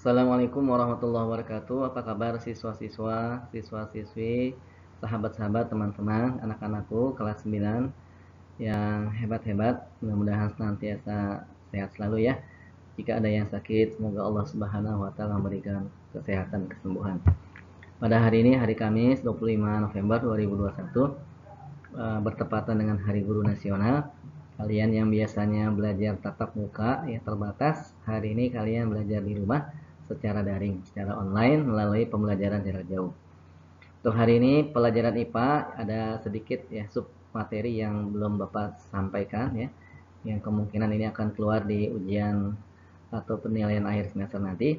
Assalamualaikum warahmatullahi wabarakatuh. Apa kabar siswa-siswa, siswa-siswi, sahabat-sahabat, teman-teman, anak-anakku kelas 9 yang hebat-hebat. Mudah-mudahan senantiasa sehat selalu ya. Jika ada yang sakit, semoga Allah Subhanahu wa taala memberikan kesehatan, kesembuhan. Pada hari ini, hari Kamis 25 November 2021, bertepatan dengan Hari Guru Nasional. Kalian yang biasanya belajar tatap muka ya terbatas, hari ini kalian belajar di rumah secara daring, secara online melalui pembelajaran jarak jauh. Untuk hari ini pelajaran IPA ada sedikit ya sub materi yang belum Bapak sampaikan ya, yang kemungkinan ini akan keluar di ujian atau penilaian akhir semester nanti,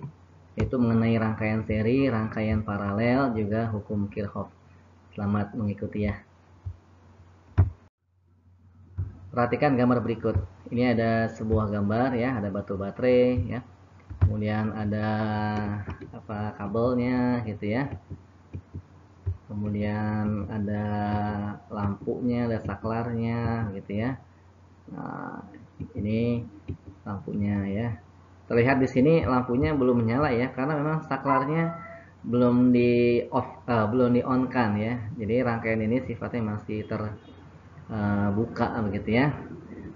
yaitu mengenai rangkaian seri, rangkaian paralel, juga hukum Kirchhoff. Selamat mengikuti ya. Perhatikan gambar berikut. Ini ada sebuah gambar ya, ada batu baterai ya. Kemudian ada kabelnya gitu ya. Kemudian ada lampunya, ada saklarnya gitu ya. Nah, ini lampunya ya. Terlihat di sini lampunya belum menyala ya, karena memang saklarnya belum belum di on kan ya. Jadi rangkaian ini sifatnya masih terbuka begitu ya.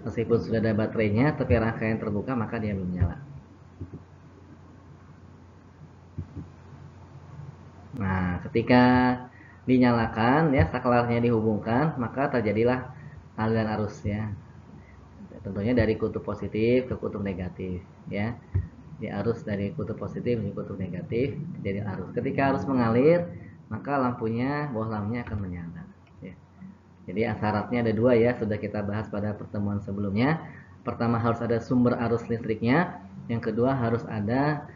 Meskipun sudah ada baterainya, tapi rangkaian terbuka, maka dia belum nyala. Nah, ketika dinyalakan ya, saklarnya dihubungkan, maka terjadilah aliran arus ya. Tentunya dari kutub positif ke kutub negatif ya. Di arus dari kutub positif ke kutub negatif jadi arus. Ketika arus mengalir, maka bawah lampunya akan menyala ya. Jadi syaratnya ada dua ya, sudah kita bahas pada pertemuan sebelumnya. Pertama harus ada sumber arus listriknya, yang kedua harus ada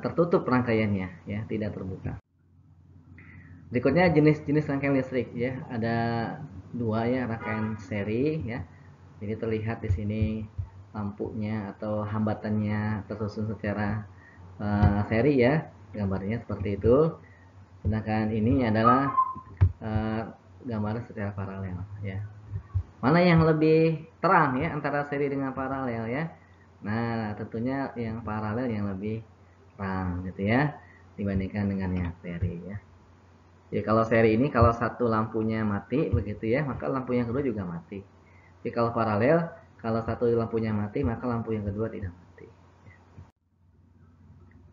tertutup rangkaiannya ya, tidak terbuka. Berikutnya jenis-jenis rangkaian listrik ya, ada dua ya, rangkaian seri ya. Jadi terlihat di sini lampunya atau hambatannya tersusun secara seri ya, gambarnya seperti itu. Sedangkan ini adalah gambar secara paralel ya. Mana yang lebih terang ya antara seri dengan paralel ya? Nah, tentunya yang paralel yang lebih terang gitu ya, dibandingkan dengan yang seri ya. Ya kalau seri ini kalau satu lampunya mati begitu ya, maka lampu yang kedua juga mati. Jadi kalau paralel, kalau satu lampunya mati, maka lampu yang kedua tidak mati.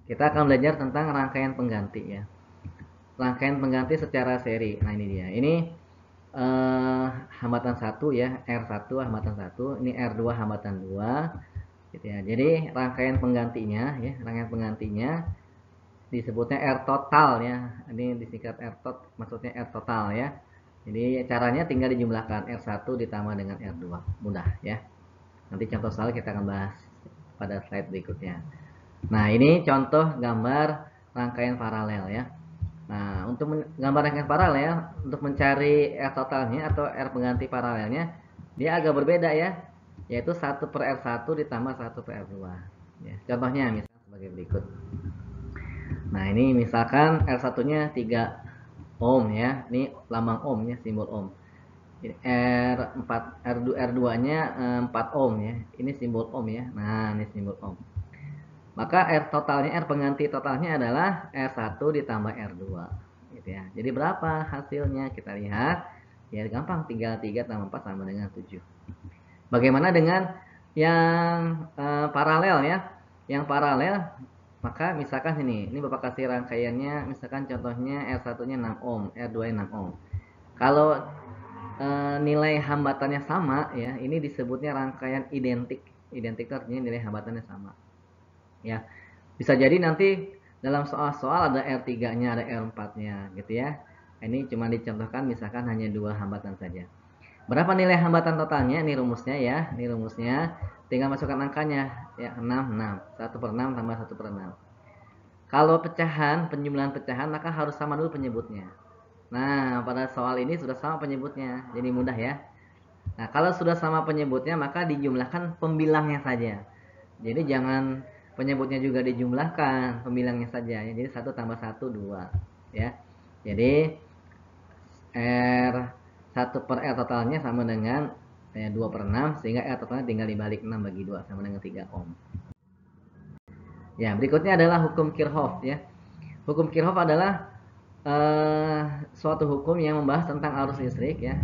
Kita akan belajar tentang rangkaian pengganti ya. Rangkaian pengganti secara seri. Nah ini dia. Ini hambatan 1 ya, R1 hambatan 1, ini R2 hambatan 2 gitu ya. Jadi rangkaian penggantinya ya, rangkaian penggantinya disebutnya R total ya. Ini disingkat R tot, maksudnya R total ya. Jadi caranya tinggal dijumlahkan R1 ditambah dengan R2. Mudah ya. Nanti contoh soal kita akan bahas pada slide berikutnya. Nah, ini contoh gambar rangkaian paralel ya. Nah, untuk menggambar rangkaian paralel, untuk mencari R totalnya atau R pengganti paralelnya, dia agak berbeda ya, yaitu 1 per R1 ditambah 1 per R2. Ya, contohnya misalnya sebagai berikut. Nah, ini misalkan R1-nya 3 ohm ya. Ini lambang ohm ya, simbol ohm. R2-nya 4 ohm ya. Ini simbol ohm ya. Nah, ini simbol ohm. Maka R pengganti totalnya adalah R1 ditambah R2 gitu ya. Jadi berapa hasilnya? Kita lihat. Ya gampang, tinggal 3 tambah 4 sama dengan 7. Bagaimana dengan yang paralel ya? Yang paralel, maka misalkan ini Bapak kasih rangkaiannya, misalkan contohnya R1-nya 6 ohm, R2-nya 6 ohm. Kalau nilai hambatannya sama ya, ini disebutnya rangkaian identik. Identik itu artinya nilai hambatannya sama. Ya. Bisa jadi nanti dalam soal-soal ada R3-nya, ada R4-nya gitu ya. Ini cuma dicontohkan misalkan hanya 2 hambatan saja. Berapa nilai hambatan totalnya? Ini rumusnya ya. Ini rumusnya. Tinggal masukkan angkanya ya, 6 6. 1 per 6 tambah 1 per 6. Kalau penjumlahan pecahan maka harus sama dulu penyebutnya. Nah, pada soal ini sudah sama penyebutnya. Jadi mudah ya. Nah, kalau sudah sama penyebutnya maka dijumlahkan pembilangnya saja. Jadi jangan penyebutnya juga dijumlahkan, pembilangnya saja ya. Jadi 1 tambah 1 2 ya. Jadi R1 per R totalnya sama dengan 2 per 6, sehingga R totalnya tinggal dibalik 6 bagi 2 sama dengan 3 ohm. Ya, berikutnya adalah hukum Kirchhoff ya. Hukum Kirchhoff adalah suatu hukum yang membahas tentang arus listrik ya.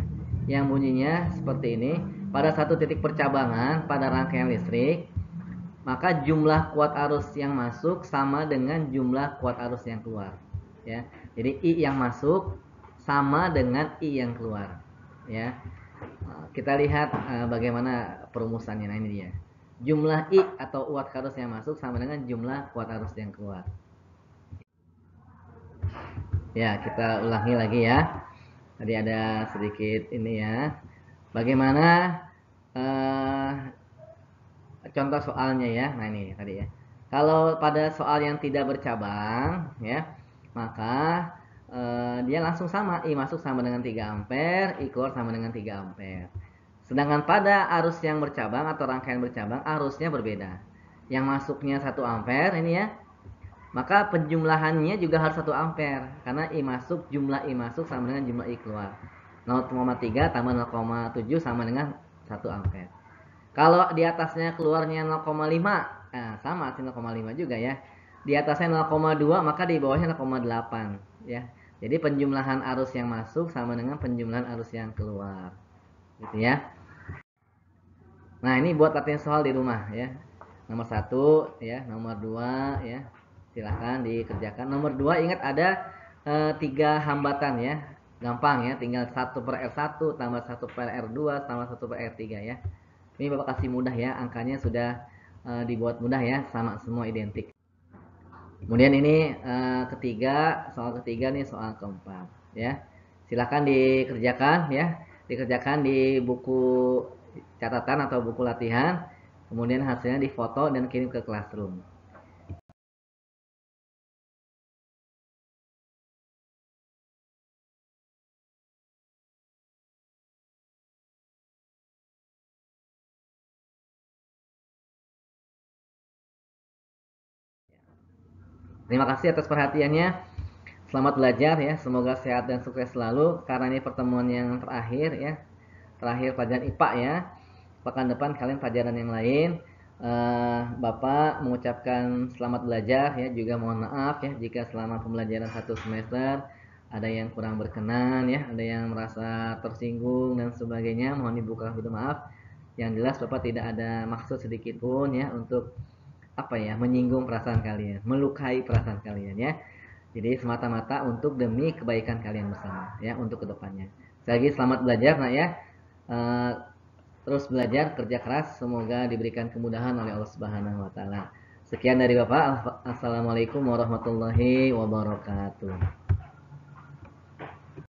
Yang bunyinya seperti ini. Pada satu titik percabangan pada rangkaian listrik, maka jumlah kuat arus yang masuk sama dengan jumlah kuat arus yang keluar ya. Jadi I yang masuk sama dengan I yang keluar ya. Kita lihat bagaimana perumusannya. Nah, ini dia. Jumlah I atau kuat arus yang masuk sama dengan jumlah kuat arus yang keluar. Ya, kita ulangi lagi ya. Tadi ada sedikit ini ya. Bagaimana eh, contoh soalnya ya. Nah, ini tadi ya. Kalau pada soal yang tidak bercabang ya, maka dia langsung sama. I masuk sama dengan 3 ampere, I keluar sama dengan 3 ampere. Sedangkan pada arus yang bercabang atau rangkaian bercabang, arusnya berbeda. Yang masuknya 1 ampere ini ya, maka penjumlahannya juga harus 1 ampere. Karena I masuk, jumlah I masuk sama dengan jumlah I keluar. 0,3 tambah 0,7 sama dengan 1 ampere. Kalau di atasnya keluarnya 0,5, nah sama 0,5 juga ya. Di atasnya 0,2 maka di bawahnya 0,8 ya. Jadi penjumlahan arus yang masuk sama dengan penjumlahan arus yang keluar. Gitu ya. Nah, ini buat latihan soal di rumah ya. Nomor 1 ya, nomor 2 ya. Silahkan dikerjakan. Nomor 2 ingat ada 3 hambatan ya. Gampang ya, tinggal 1 per R1 tambah 1 per R2 tambah 1 per R3 ya. Ini Bapak kasih mudah ya, angkanya sudah dibuat mudah ya, sama semua identik. Kemudian ini ketiga, soal ketiga nih soal keempat ya. Silahkan dikerjakan ya, dikerjakan di buku catatan atau buku latihan. Kemudian hasilnya difoto dan kirim ke classroom. Terima kasih atas perhatiannya. Selamat belajar ya, semoga sehat dan sukses selalu. Karena ini pertemuan yang terakhir ya, terakhir pelajaran IPA ya. Pekan depan kalian pelajaran yang lain. Bapak mengucapkan selamat belajar ya, juga mohon maaf ya jika selama pembelajaran 1 semester ada yang kurang berkenan ya, ada yang merasa tersinggung dan sebagainya, mohon dibuka pintu maaf. Yang jelas Bapak tidak ada maksud sedikit pun ya untuk menyinggung perasaan kalian, melukai perasaan kalian ya. Jadi semata-mata untuk demi kebaikan kalian bersama ya, untuk kedepannya. Sekali lagi selamat belajar nak ya. Eh, Terus belajar, kerja keras, semoga diberikan kemudahan oleh Allah Subhanahu wa taala. Sekian dari Bapak. Assalamualaikum warahmatullahi wabarakatuh.